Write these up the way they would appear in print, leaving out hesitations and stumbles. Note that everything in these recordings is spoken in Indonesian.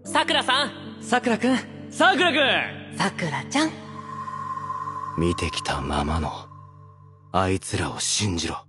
さくらさん、さくらくん、さくらくん、さくらちゃん。見てきたままのあいつらを信じろ。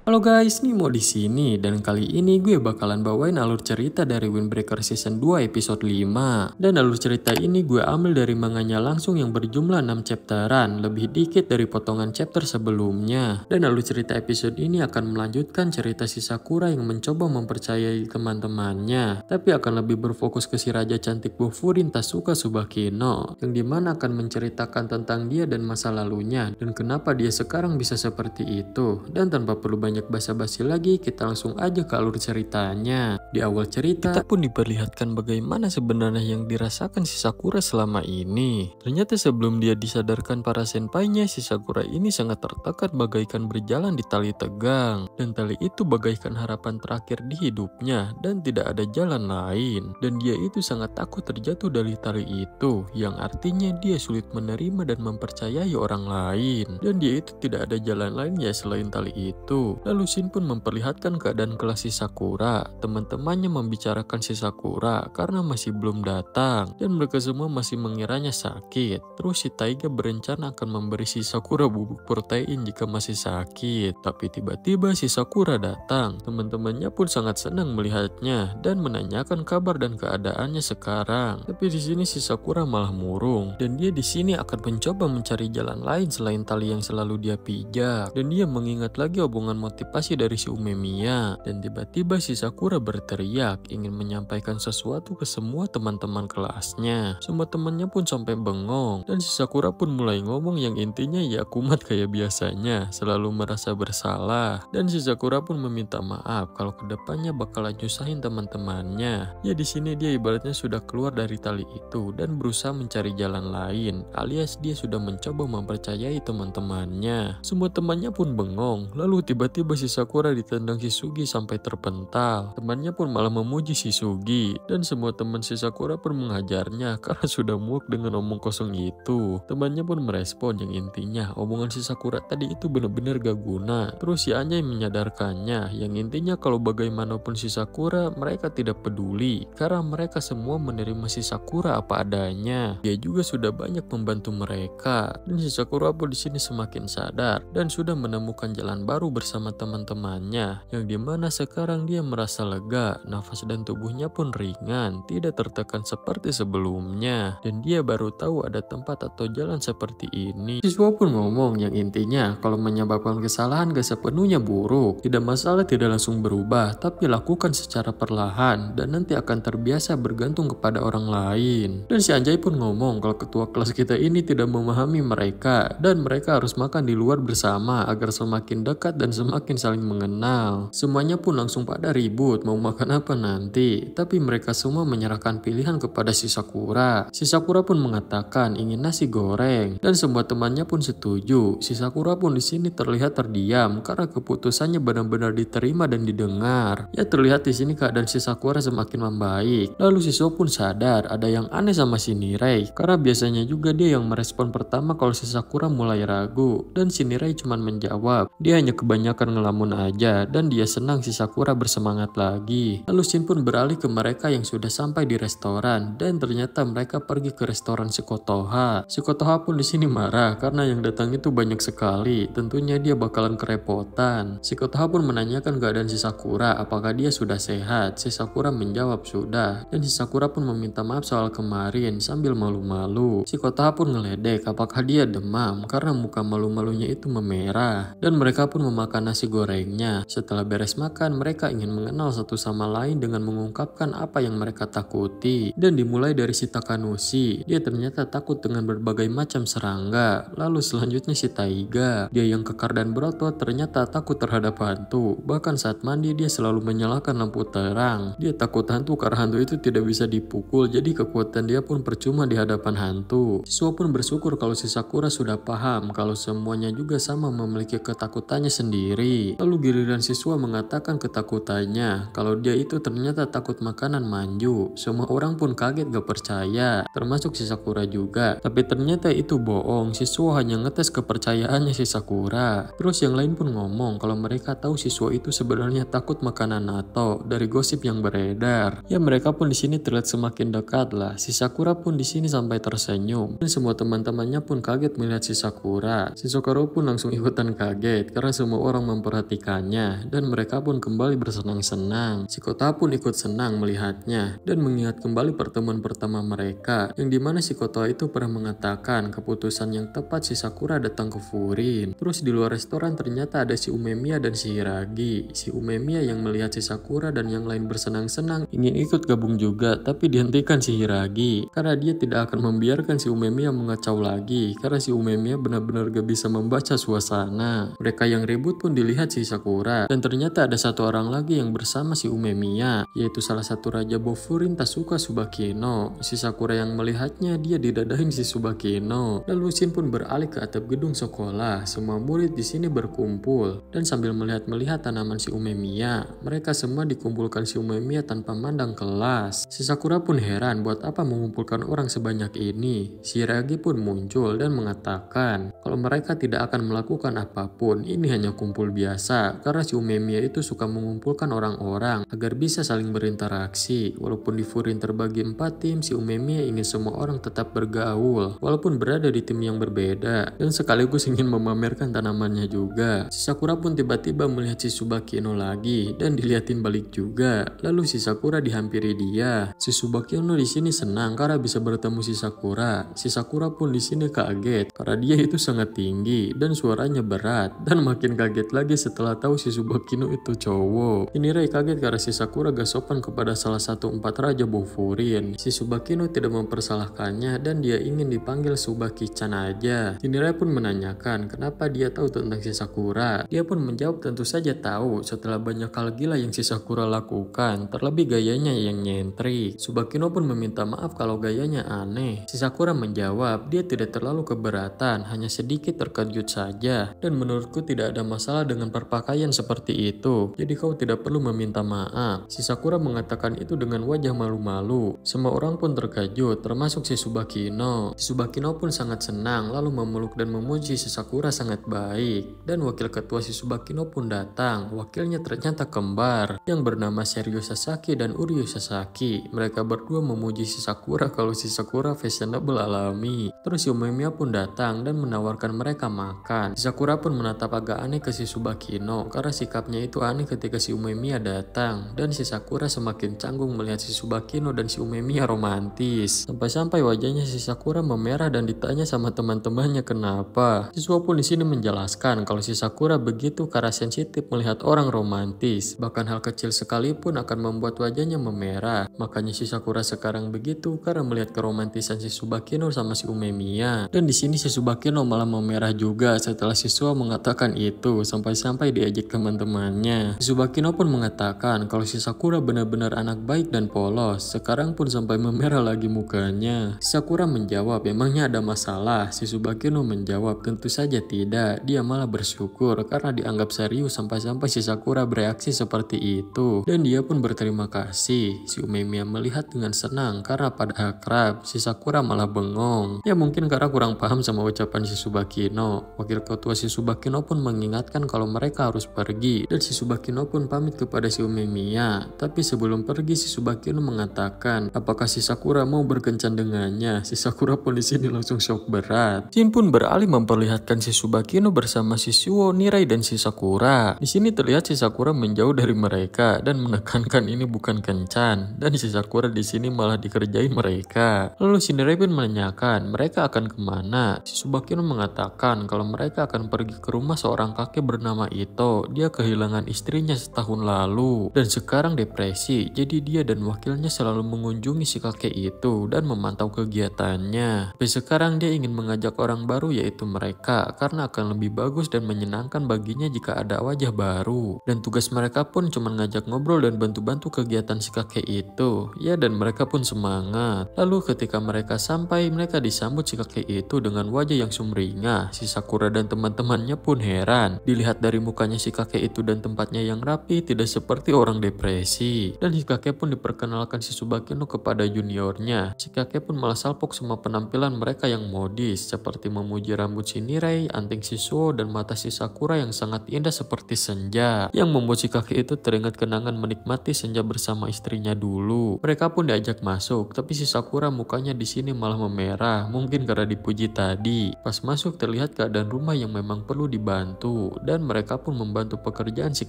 Halo guys, Nimo di sini dan kali ini gue bakalan bawain alur cerita dari Windbreaker Season 2 episode 5. Dan alur cerita ini gue ambil dari manganya langsung yang berjumlah 6 chapteran, lebih dikit dari potongan chapter sebelumnya. Dan alur cerita episode ini akan melanjutkan cerita si Sakura yang mencoba mempercayai teman-temannya, tapi akan lebih berfokus ke si raja cantik Bofurin Tasuka Tsubakino, yang dimana akan menceritakan tentang dia dan masa lalunya dan kenapa dia sekarang bisa seperti itu. Dan tanpa perlu banyak basa-basi lagi, kita langsung aja ke alur ceritanya. Di awal cerita, kita pun diperlihatkan bagaimana sebenarnya yang dirasakan si Sakura selama ini. Ternyata sebelum dia disadarkan para senpainya, si Sakura ini sangat tertekan bagaikan berjalan di tali tegang. Dan tali itu bagaikan harapan terakhir di hidupnya dan tidak ada jalan lain. Dan dia itu sangat takut terjatuh dari tali itu, yang artinya dia sulit menerima dan mempercayai orang lain. Dan dia itu tidak ada jalan lain ya selain tali itu. Lalu Shin pun memperlihatkan keadaan kelas si Sakura. Teman-temannya membicarakan si Sakura karena masih belum datang dan mereka semua masih mengiranya sakit. Terus si Taiga berencana akan memberi si Sakura bubuk protein jika masih sakit. Tapi tiba-tiba si Sakura datang. Teman-temannya pun sangat senang melihatnya dan menanyakan kabar dan keadaannya sekarang. Tapi di sini si Sakura malah murung dan dia di sini akan mencoba mencari jalan lain selain tali yang selalu dia pijak. Dan dia mengingat lagi omongan motivasi dari si Umemiya, dan tiba-tiba si Sakura berteriak ingin menyampaikan sesuatu ke semua teman-teman kelasnya. Semua temannya pun sampai bengong dan si Sakura pun mulai ngomong yang intinya ya kumat kayak biasanya, selalu merasa bersalah. Dan si Sakura pun meminta maaf kalau kedepannya bakalan nyusahin teman-temannya. Ya di sini dia ibaratnya sudah keluar dari tali itu dan berusaha mencari jalan lain, alias dia sudah mencoba mempercayai teman-temannya. Semua temannya pun bengong. Lalu tiba-tiba si Sakura ditendang si Sugi sampai terpental. Temannya pun malah memuji si Sugi dan semua teman si Sakura pun menghajarnya karena sudah muak dengan omong kosong itu. Temannya pun merespon yang intinya omongan si Sakura tadi itu benar-benar gak guna. Terus si Anjay menyadarkannya yang intinya kalau bagaimanapun si Sakura mereka tidak peduli karena mereka semua menerima si Sakura apa adanya. Dia juga sudah banyak membantu mereka dan si Sakura pun di sini semakin sadar dan sudah menemukan jalan baru bersama teman-temannya, yang dimana sekarang dia merasa lega, nafas dan tubuhnya pun ringan, tidak tertekan seperti sebelumnya, dan dia baru tahu ada tempat atau jalan seperti ini. Siswa pun ngomong yang intinya kalau menyebabkan kesalahan gak sepenuhnya buruk, tidak masalah tidak langsung berubah, tapi lakukan secara perlahan dan nanti akan terbiasa bergantung kepada orang lain. Dan si Anjay pun ngomong kalau ketua kelas kita ini tidak memahami mereka dan mereka harus makan di luar bersama agar semakin dekat dan semakin saling mengenal. Semuanya pun langsung pada ribut mau makan apa nanti, tapi mereka semua menyerahkan pilihan kepada si Sakura. Si Sakura pun mengatakan ingin nasi goreng dan semua temannya pun setuju. Si Sakura pun di sini terlihat terdiam karena keputusannya benar-benar diterima dan didengar. Ya terlihat di sini keadaan si Sakura semakin membaik. Lalu si So pun sadar ada yang aneh sama si Nirei karena biasanya juga dia yang merespon pertama kalau si Sakura mulai ragu dan si Nirei cuma menjawab dia hanya kebanyakan ngelamun aja dan dia senang si Sakura bersemangat lagi. Lalu Shin pun beralih ke mereka yang sudah sampai di restoran dan ternyata mereka pergi ke restoran si Kotoha. Si Kotoha pun di sini marah karena yang datang itu banyak sekali. Tentunya dia bakalan kerepotan. Si Kotoha pun menanyakan keadaan si Sakura apakah dia sudah sehat. Si Sakura menjawab sudah dan si Sakura pun meminta maaf soal kemarin sambil malu-malu. Si Kotoha pun ngeledek apakah dia demam karena muka malu-malunya itu memerah dan mereka pun memakan nasi gorengnya. Setelah beres makan, mereka ingin mengenal satu sama lain dengan mengungkapkan apa yang mereka takuti. Dan dimulai dari si Takanushi. Dia ternyata takut dengan berbagai macam serangga. Lalu selanjutnya si Taiga. Dia yang kekar dan berotot ternyata takut terhadap hantu. Bahkan saat mandi dia selalu menyalakan lampu terang. Dia takut hantu karena hantu itu tidak bisa dipukul. Jadi kekuatan dia pun percuma di hadapan hantu. Siswa pun bersyukur kalau si Sakura sudah paham kalau semuanya juga sama memiliki ketakutannya sendiri. lari. Lalu giliran siswa mengatakan ketakutannya kalau dia itu ternyata takut makanan manju. Semua orang pun kaget gak percaya, termasuk si Sakura juga. Tapi ternyata itu bohong, siswa hanya ngetes kepercayaannya si Sakura. Terus yang lain pun ngomong kalau mereka tahu siswa itu sebenarnya takut makanan natto dari gosip yang beredar. Ya mereka pun di sini terlihat semakin dekat lah. Si Sakura pun di sini sampai tersenyum. Dan semua teman-temannya pun kaget melihat si Sakura. Si Shokoro pun langsung ikutan kaget karena semua orang memperhatikannya dan mereka pun kembali bersenang-senang. Si Kota pun ikut senang melihatnya dan mengingat kembali pertemuan pertama mereka yang dimana si Kota itu pernah mengatakan keputusan yang tepat si Sakura datang ke Furin. Terus di luar restoran ternyata ada si Umemiya dan si Hiragi. Si Umemiya yang melihat si Sakura dan yang lain bersenang-senang ingin ikut gabung juga, tapi dihentikan si Hiragi karena dia tidak akan membiarkan si Umemiya mengacau lagi karena si Umemiya benar-benar gak bisa membaca suasana. Mereka yang ribut pun dilihat si Sakura dan ternyata ada satu orang lagi yang bersama si Umemiya, yaitu salah satu raja Bofurin, Tasuka Tsubakino. Si Sakura yang melihatnya dia didadahin si Tsubakino. Lalu Shin pun beralih ke atap gedung sekolah. Semua murid di sini berkumpul dan sambil melihat tanaman si Umemiya, mereka semua dikumpulkan si Umemiya tanpa mandang kelas. Si Sakura pun heran buat apa mengumpulkan orang sebanyak ini. Si Hiragi pun muncul dan mengatakan kalau mereka tidak akan melakukan apapun, ini hanya kumpul biasa karena si Umemiya itu suka mengumpulkan orang-orang agar bisa saling berinteraksi. Walaupun di Furin terbagi 4 tim, si Umemiya ingin semua orang tetap bergaul walaupun berada di tim yang berbeda dan sekaligus ingin memamerkan tanamannya juga. Si Sakura pun tiba-tiba melihat si Tsubakino lagi dan dilihatin balik juga. Lalu si Sakura dihampiri dia. Si Tsubakino di sini senang karena bisa bertemu si Sakura. Si Sakura pun di sini kaget karena dia itu sangat tinggi dan suaranya berat, dan makin kaget lagi setelah tahu si Tsubakino itu cowok. Ini Rai kaget karena si Sakura gak sopan kepada salah satu 4 raja Bofurin. Si Tsubakino tidak mempersalahkannya dan dia ingin dipanggil Tsubaki-chan aja. Rai pun menanyakan kenapa dia tahu tentang si Sakura. Dia pun menjawab tentu saja tahu setelah banyak hal gila yang si Sakura lakukan, terlebih gayanya yang nyentrik. Tsubakino pun meminta maaf kalau gayanya aneh. Si Sakura menjawab dia tidak terlalu keberatan, hanya sedikit terkejut saja, dan menurutku tidak ada masalah dengan berpakaian seperti itu, jadi kau tidak perlu meminta maaf. Si Sakura mengatakan itu dengan wajah malu-malu. Semua orang pun terkejut, termasuk si Tsubakino. Si Tsubakino pun sangat senang lalu memeluk dan memuji si Sakura sangat baik. Dan wakil ketua si Tsubakino pun datang. Wakilnya ternyata kembar yang bernama Seryu Sasaki dan Uryu Sasaki. Mereka berdua memuji si Sakura kalau si Sakura fashionable alami. Terus si Umemiya pun datang dan menawarkan mereka makan. Si Sakura pun menatap agak aneh ke si Tsubakino karena sikapnya itu aneh ketika si Umemiya datang. Dan si Sakura semakin canggung melihat si Tsubakino dan si Umemiya romantis. Sampai-sampai wajahnya si Sakura memerah dan ditanya sama teman-temannya kenapa. Siswa pun di sini menjelaskan kalau si Sakura begitu karena sensitif melihat orang romantis. Bahkan hal kecil sekalipun akan membuat wajahnya memerah. Makanya si Sakura sekarang begitu karena melihat keromantisan si Tsubakino sama si Umemiya. Dan di sini si Tsubakino malah memerah juga setelah siswa mengatakan itu, sampai-sampai diajak teman-temannya. Si Tsubakino pun mengatakan kalau si Sakura benar-benar anak baik dan polos. Sekarang pun sampai memerah lagi mukanya. Si Sakura menjawab emangnya ada masalah. Si Tsubakino menjawab tentu saja tidak. Dia malah bersyukur karena dianggap serius sampai-sampai si Sakura bereaksi seperti itu. Dan dia pun berterima kasih. Si Umemiya melihat dengan senang karena pada akrab. Si Sakura malah bengong. Ya mungkin karena kurang paham sama ucapan si Tsubakino. Wakil ketua si Tsubakino pun mengingatkan kalau mereka harus pergi. Dan si Tsubakino pun pamit kepada si Umemiya. Tapi sebelum pergi si Tsubakino mengatakan apakah si Sakura mau berkencan dengannya. Si Sakura pun di sini langsung shock berat. Shin pun beralih memperlihatkan si Tsubakino bersama si Shuo, Nirai dan si Sakura. Di sini terlihat si Sakura menjauh dari mereka dan menekankan ini bukan kencan. Dan si Sakura di sini malah dikerjain mereka. Lalu si Nirai pun menanyakan mereka akan kemana. Si Tsubakino mengatakan kalau mereka akan pergi ke rumah seorang kakek bernama Ito. Dia kehilangan istrinya setahun lalu dan sekarang depresi. Jadi dia dan wakilnya selalu mengunjungi si kakek itu dan memantau kegiatannya. Tapi sekarang dia ingin mengajak orang baru yaitu mereka karena akan lebih bagus dan menyenangkan baginya jika ada wajah baru. Dan tugas mereka pun cuma ngajak ngobrol dan bantu-bantu kegiatan si kakek itu. Ya dan mereka pun semangat. Lalu ketika mereka sampai, mereka disambut si kakek itu dengan wajah yang sumringah. Si Sakura dan teman-temannya pun heran. Dilihat dilihat dari mukanya si kakek itu dan tempatnya yang rapi, tidak seperti orang depresi. Dan si kakek pun diperkenalkan si Tsubakino kepada juniornya. Si kakek pun malah salpok semua penampilan mereka yang modis, seperti memuji rambut si Nirei, anting si Suo, dan mata si Sakura yang sangat indah seperti senja, yang membuat si kakek itu teringat kenangan menikmati senja bersama istrinya dulu. Mereka pun diajak masuk, tapi si Sakura mukanya di sini malah memerah, mungkin karena dipuji tadi. Pas masuk terlihat keadaan rumah yang memang perlu dibantu, dan mereka pun membantu pekerjaan si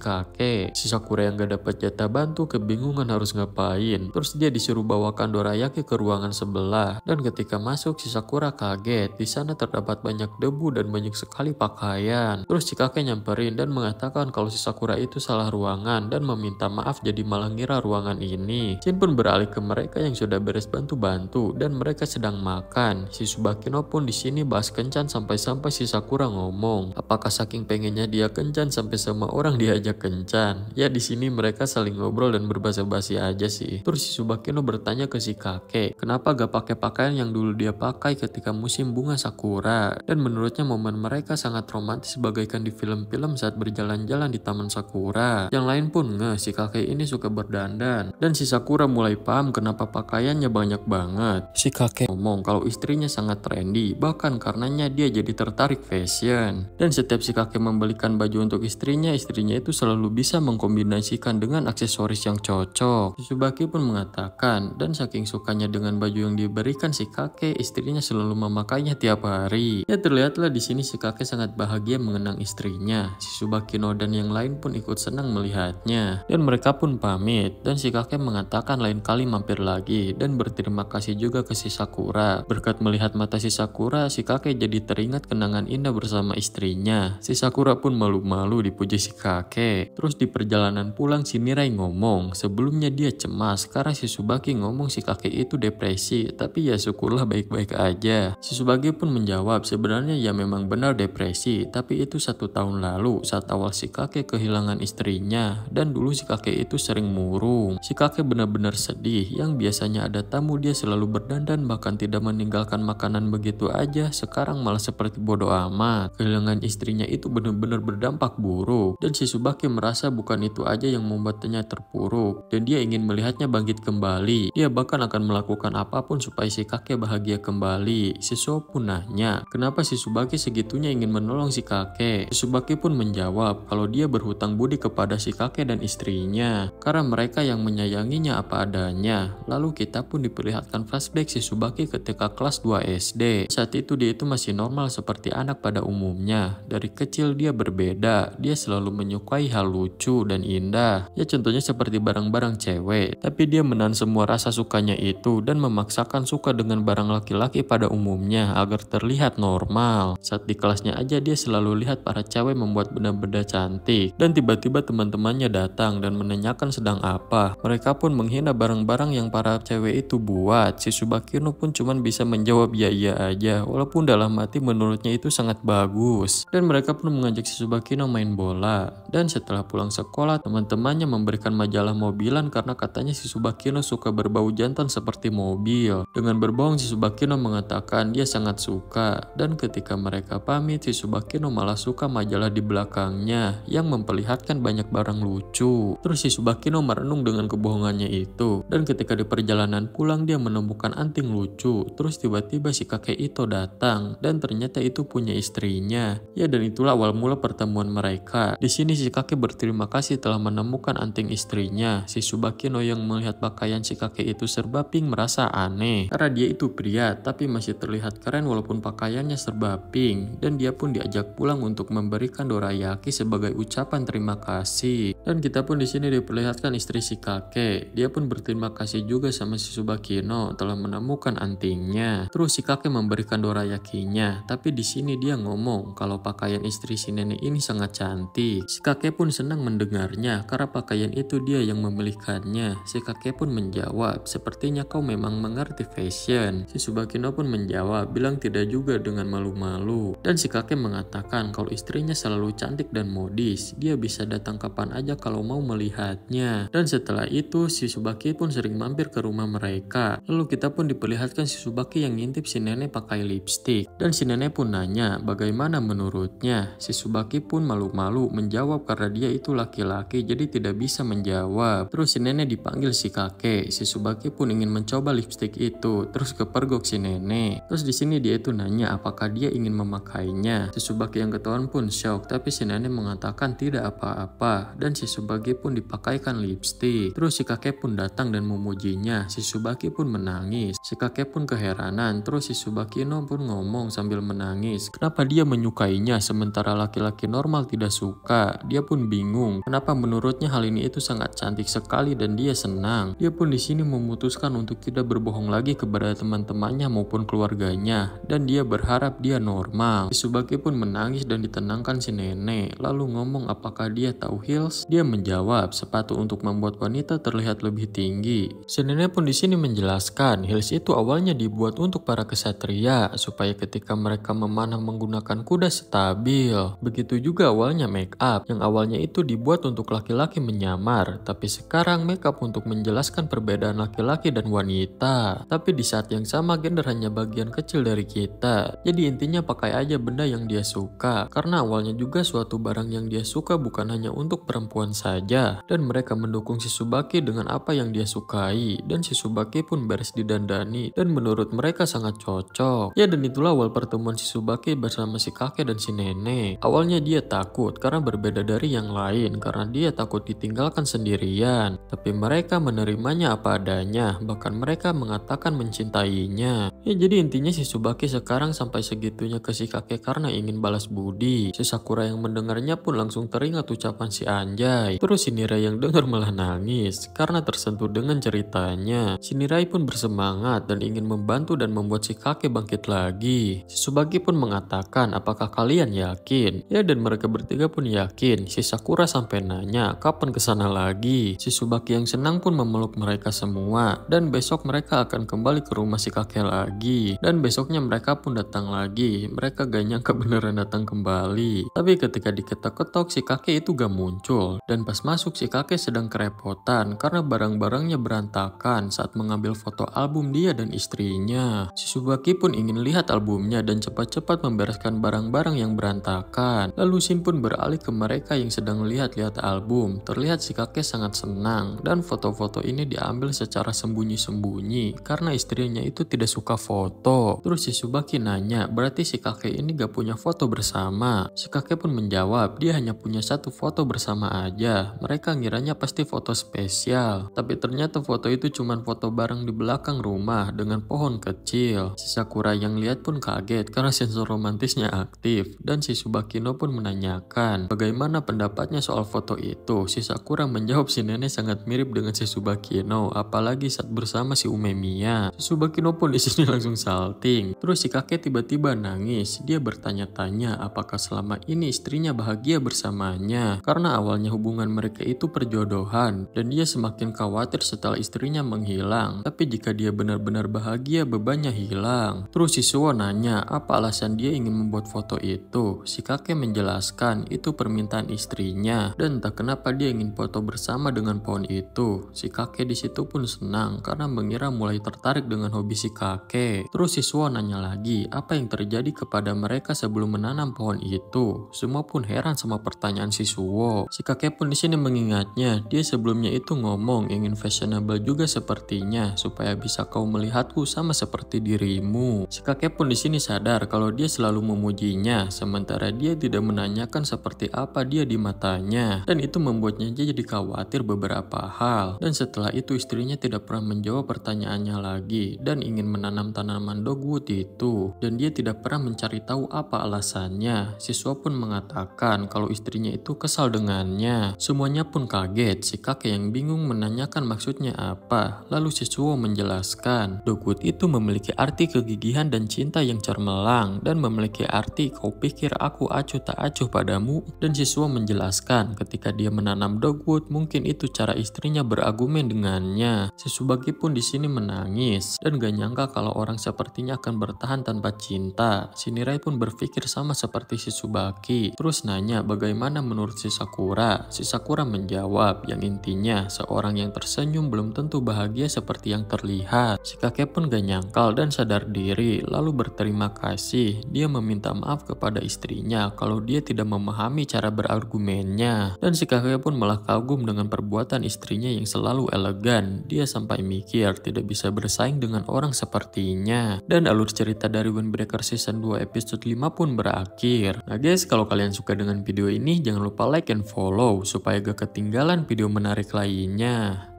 kakek. Si Sakura yang gak dapat jatah bantu kebingungan harus ngapain. Terus dia disuruh bawakan dorayaki ke ruangan sebelah, dan ketika masuk si Sakura kaget. Di sana terdapat banyak debu dan banyak sekali pakaian. Terus si kakek nyamperin dan mengatakan kalau si Sakura itu salah ruangan dan meminta maaf, jadi malah ngira ruangan ini. Shin pun beralih ke mereka yang sudah beres bantu-bantu dan mereka sedang makan. Si Tsubakino pun di sini bahas kencan sampai-sampai si Sakura ngomong, apakah saking pengennya dia kencan sampai semua orang diajak kencan. Ya di sini mereka saling ngobrol dan berbasa-basi aja sih. Terus si Tsubakino bertanya ke si kakek, kenapa gak pakai pakaian yang dulu dia pakai ketika musim bunga sakura. Dan menurutnya momen mereka sangat romantis bagaikan di film-film saat berjalan-jalan di taman sakura. Yang lain pun si kakek ini suka berdandan. Dan si Sakura mulai paham kenapa pakaiannya banyak banget. Si kakek ngomong kalau istrinya sangat trendy, bahkan karenanya dia jadi tertarik fashion. Dan setiap si kakek membelikan baju untuk istrinya itu selalu bisa mengkombinasikan dengan aksesoris yang cocok. Si Tsubaki pun mengatakan, dan saking sukanya dengan baju yang diberikan si kakek, istrinya selalu memakainya tiap hari. Ya terlihatlah di sini si kakek sangat bahagia mengenang istrinya. Si Tsubakino dan yang lain pun ikut senang melihatnya. Dan mereka pun pamit, dan si kakek mengatakan lain kali mampir lagi dan berterima kasih juga ke si Sakura. Berkat melihat mata si Sakura, si kakek jadi teringat kenangan indah bersama istrinya. Si Sakura pun malu-malu dipuji si kakek. Terus di perjalanan pulang si Nirei ngomong, sebelumnya dia cemas karena si Tsubaki ngomong si kakek itu depresi, tapi ya syukurlah baik-baik aja. Si Tsubaki pun menjawab sebenarnya ya memang benar depresi, tapi itu 1 tahun lalu saat awal si kakek kehilangan istrinya, dan dulu si kakek itu sering murung. Si kakek benar-benar sedih, yang biasanya ada tamu dia selalu berdandan bahkan tidak meninggalkan makanan begitu aja, sekarang malah seperti bodoh amat. Kehilangan istrinya itu benar-benar berdampak buruk, dan si Tsubaki merasa bukan itu aja yang membuatnya terpuruk, dan dia ingin melihatnya bangkit kembali. Dia bahkan akan melakukan apapun supaya si kakek bahagia kembali. Si Suo pun nanya, kenapa si Tsubaki segitunya ingin menolong si kakek. Si Tsubaki pun menjawab kalau dia berhutang budi kepada si kakek dan istrinya, karena mereka yang menyayanginya apa adanya. Lalu kita pun diperlihatkan flashback si Tsubaki ketika kelas 2 SD. Saat itu dia itu masih normal seperti anak pada umumnya. Dari kecil dia berbeda, dia selalu menyukai hal lucu dan indah. Ya contohnya seperti barang-barang cewek, tapi dia menahan semua rasa sukanya itu dan memaksakan suka dengan barang laki-laki pada umumnya agar terlihat normal. Saat di kelasnya aja dia selalu lihat para cewek membuat benda-benda cantik, dan tiba-tiba teman-temannya datang dan menanyakan sedang apa. Mereka pun menghina barang-barang yang para cewek itu buat. Si Tsubakino pun cuman bisa menjawab ya iya aja, walaupun dalam hati menurutnya itu sangat bagus. Dan mereka pun mengajak si Tsubakino main bola. Dan setelah pulang sekolah, teman-temannya memberikan majalah mobilan karena katanya si Tsubakino suka berbau jantan seperti mobil. Dengan berbohong si Tsubakino mengatakan dia sangat suka, dan ketika mereka pamit si Tsubakino malah suka majalah di belakangnya yang memperlihatkan banyak barang lucu. Terus si Tsubakino merenung dengan kebohongannya itu, dan ketika di perjalanan pulang dia menemukan anting lucu. Terus tiba-tiba si kakek Ito datang, dan ternyata itu punya istrinya. Ya dan itulah awal mula pertemuan mereka. Di sini si kakek berterima kasih telah menemukan anting istrinya. Si Tsubakino yang melihat pakaian si kakek itu serba pink merasa aneh, karena dia itu pria tapi masih terlihat keren walaupun pakaiannya serba pink. Dan dia pun diajak pulang untuk memberikan dorayaki sebagai ucapan terima kasih. Dan kita pun di sini diperlihatkan istri si kakek. Dia pun berterima kasih juga sama si Tsubakino telah menemukan antingnya. Terus si kakek memberikan dorayakinya, tapi di sini dia ngomong kalau pakaian istri si nenek ini sangat cantik. Si kakek pun senang mendengarnya karena pakaian itu dia yang memilihkannya. Si kakek pun menjawab, sepertinya kau memang mengerti fashion. Si Tsubakino pun menjawab, bilang tidak juga dengan malu-malu. Dan si kakek mengatakan kalau istrinya selalu cantik dan modis. Dia bisa datang kapan aja kalau mau melihatnya. Dan setelah itu si Tsubaki pun sering mampir ke rumah mereka. Lalu kita pun diperlihatkan si Tsubaki yang ngintip si nenek pakai lipstik. Dan si nenek pun nanya bagaimana menurutnya. Si Tsubaki Subaki pun malu-malu menjawab karena dia itu laki-laki jadi tidak bisa menjawab. Terus si nenek dipanggil si kakek. Si Subaki pun ingin mencoba lipstik itu, terus kepergok si nenek. Terus di sini dia itu nanya apakah dia ingin memakainya. Si Subaki yang ketahuan pun shock, tapi si nenek mengatakan tidak apa-apa dan si Subaki pun dipakaikan lipstik. Terus si kakek pun datang dan memujinya. Si Subaki pun menangis. Si kakek pun keheranan. Terus si Subaki no pun ngomong sambil menangis, kenapa dia menyukainya sementara laki-laki normal tidak suka. Dia pun bingung kenapa menurutnya hal ini itu sangat cantik sekali dan dia senang. Dia pun di sini memutuskan untuk tidak berbohong lagi kepada teman-temannya maupun keluarganya dan dia berharap dia normal. Si Subaki pun menangis dan ditenangkan si nenek, lalu ngomong apakah dia tahu heels. Dia menjawab sepatu untuk membuat wanita terlihat lebih tinggi. Si nenek pun di sini menjelaskan heels itu awalnya dibuat untuk para kesatria supaya ketika mereka memanah menggunakan kuda stabil. Begitu juga awalnya make up yang awalnya itu dibuat untuk laki-laki menyamar, tapi sekarang make up untuk menjelaskan perbedaan laki-laki dan wanita. Tapi di saat yang sama gender hanya bagian kecil dari kita. Jadi intinya pakai aja benda yang dia suka, karena awalnya juga suatu barang yang dia suka bukan hanya untuk perempuan saja. Dan mereka mendukung si Subaki dengan apa yang dia sukai, dan si Subaki pun beres didandani dan menurut mereka sangat cocok. Ya dan itulah awal pertemuan si Subaki bersama si kakek dan si nenek. Awalnya dia takut karena berbeda dari yang lain, karena dia takut ditinggalkan sendirian. Tapi mereka menerimanya apa adanya, bahkan mereka mengatakan mencintainya. Ya jadi intinya si Subaki sekarang sampai segitunya ke si kakek karena ingin balas budi. Si Sakura yang mendengarnya pun langsung teringat ucapan si Anjay. Terus si Nirai yang dengar malah nangis karena tersentuh dengan ceritanya. Si Nirai pun bersemangat dan ingin membantu dan membuat si kakek bangkit lagi. Si Subaki pun mengatakan apakah kalian yakin? Ya dan mereka bertiga pun yakin. Si Sakura sampai nanya kapan kesana lagi. Si Subaki yang senang pun memeluk mereka semua dan besok mereka akan kembali ke rumah si kakek lagi. Dan besoknya mereka pun datang lagi. Mereka gak nyangka beneran datang kembali. Tapi ketika diketok-ketok si kakek itu gak muncul. Dan pas masuk si kakek sedang kerepotan karena barang-barangnya berantakan saat mengambil foto album dia dan istrinya. Si Subaki pun ingin lihat albumnya dan cepat-cepat membereskan barang-barang yang berantakan. Lalu Shin pun beralih ke mereka yang sedang lihat-lihat album. Terlihat si kakek sangat senang dan foto-foto ini diambil secara sembunyi-sembunyi karena istrinya itu tidak suka foto. Terus si Subaki nanya, berarti si kakek ini gak punya foto bersama? Si kakek pun menjawab, dia hanya punya satu foto bersama aja. Mereka ngiranya pasti foto spesial, tapi ternyata foto itu cuma foto bareng di belakang rumah dengan pohon kecil. Si Sakura yang lihat pun kaget karena sensor romantisnya aktif dan si Subakino pun menanyakan bagaimana pendapatnya soal foto itu. Si Sakura menjawab si nenek sangat mirip dengan si Subakino, apalagi saat bersama si Umemiya. Si Subakino pun di sini langsung salting. Terus si kakek tiba-tiba nangis. Dia bertanya-tanya apakah selama ini istrinya bahagia bersamanya karena awalnya hubungan mereka itu perjodohan dan dia semakin khawatir setelah istrinya menghilang. Tapi jika dia benar-benar bahagia bebannya hilang. Terus si Suwo nanya apa alasan dia ingin membuat foto itu. Si kakek menjelaskan itu permintaan istrinya dan entah kenapa dia ingin foto bersama dengan pohon itu. Si kakek di situ pun senang karena mengira mulai tertarik dengan hobi si kakek. Terus si Suwo nanya lagi apa yang terjadi kepada mereka sebelum menanam pohon itu. Semua pun heran sama pertanyaan si Suwo. Si kakek pun di sini mengingatnya dia sebelumnya itu ngomong ingin fashionable juga sepertinya supaya bisa kau melihatku sama seperti dirimu. Si kakek pun di sini sadar kalau dia selalu memujinya sementara dia tidak menanyakan seperti apa dia di matanya dan itu membuatnya jadi khawatir beberapa hal. Dan setelah itu istrinya tidak pernah menjawab pertanyaannya lagi dan ingin menanam tanaman dogwood itu dan dia tidak pernah mencari tahu apa alasannya. Siswa pun mengatakan kalau istrinya itu kesal dengannya. Semuanya pun kaget. Si kakek yang bingung menanyakan maksudnya apa. Lalu siswa menjelaskan dogwood itu memiliki arti kegigihan dan cinta yang cemerlang dan memiliki arti kau pikir aku acuh tak acuh padamu. Dan siswa menjelaskan ketika dia menanam dogwood mungkin itu cara istrinya berargumen dengannya. Si Subaki pun di sini menangis dan gak nyangka kalau orang sepertinya akan bertahan tanpa cinta. Si Nirai pun berpikir sama seperti si Subaki. Terus nanya bagaimana menurut si Sakura. Si Sakura menjawab yang intinya seorang yang tersenyum belum tentu bahagia seperti yang terlihat. Si kakek pun gak nyangkal dan sadar diri lalu berterima kasih. Dia meminta maaf kepada istrinya kalau kalau dia tidak memahami cara berargumennya. Dan si kakek pun malah kagum dengan perbuatan istrinya yang selalu elegan. Dia sampai mikir tidak bisa bersaing dengan orang sepertinya. Dan alur cerita dari Windbreaker Season 2 episode 5 pun berakhir. Nah guys, kalau kalian suka dengan video ini, jangan lupa like and follow supaya gak ketinggalan video menarik lainnya.